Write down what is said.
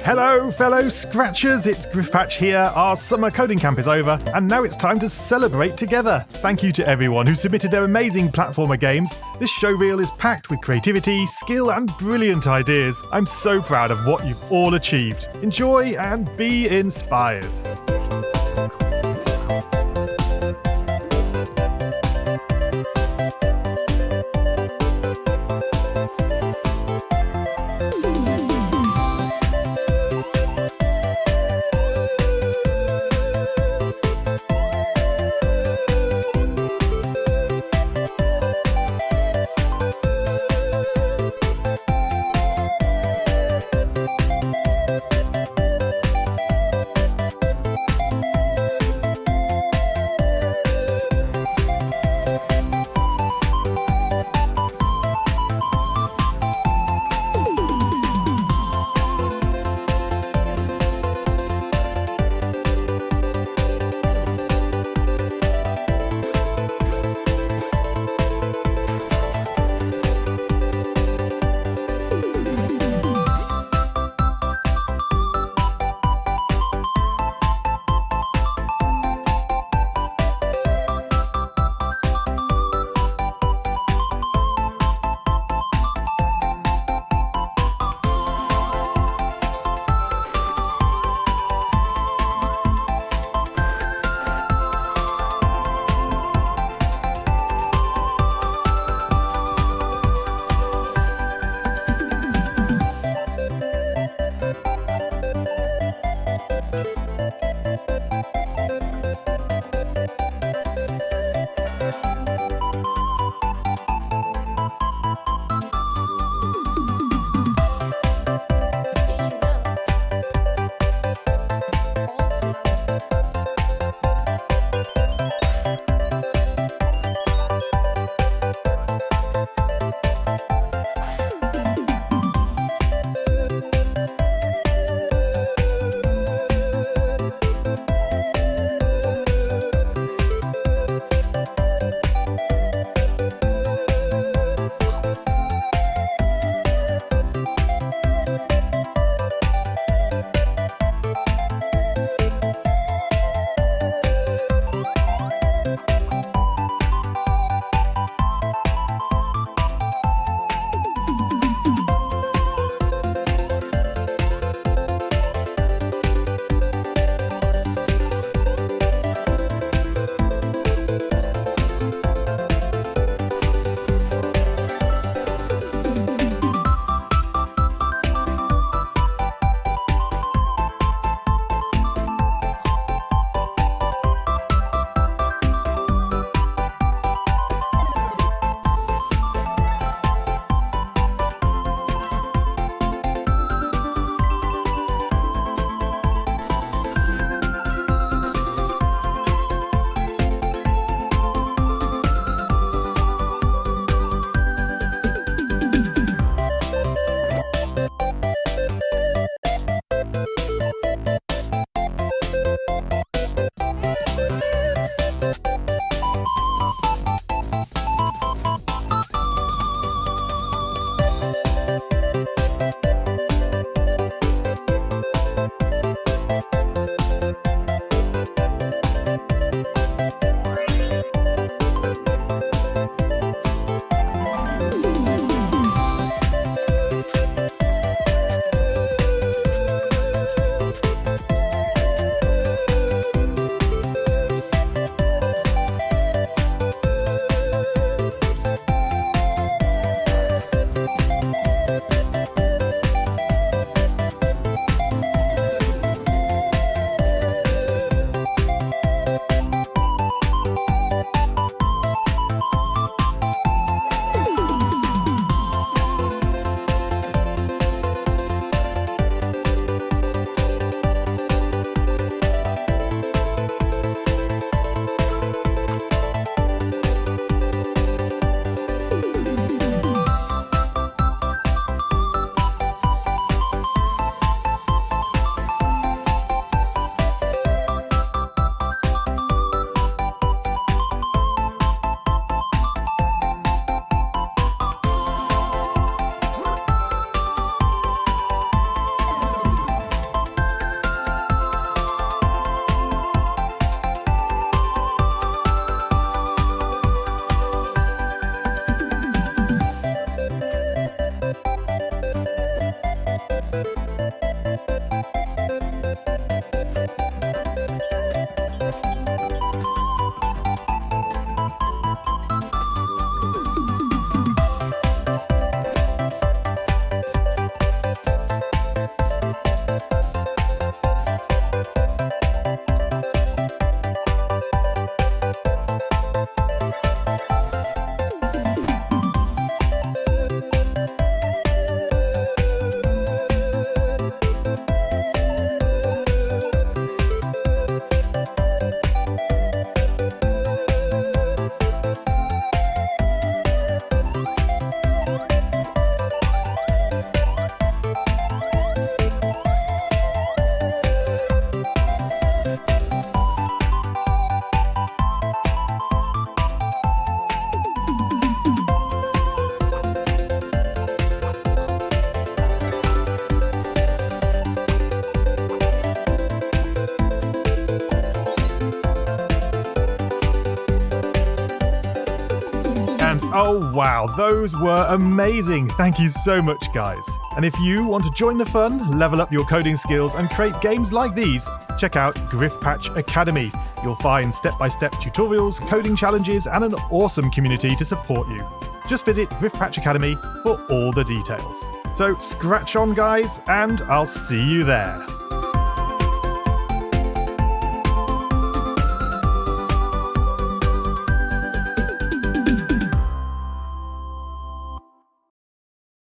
Hello, fellow Scratchers, it's Griffpatch here. Our summer coding camp is over, and now it's time to celebrate together. Thank you to everyone who submitted their amazing platformer games. This showreel is packed with creativity, skill, and brilliant ideas. I'm so proud of what you've all achieved. Enjoy and be inspired. Oh wow, those were amazing. Thank you so much, guys. And if you want to join the fun, level up your coding skills and create games like these, check out Griffpatch Academy. You'll find step-by-step tutorials, coding challenges, and an awesome community to support you. Just visit Griffpatch Academy for all the details. So scratch on, guys, and I'll see you there.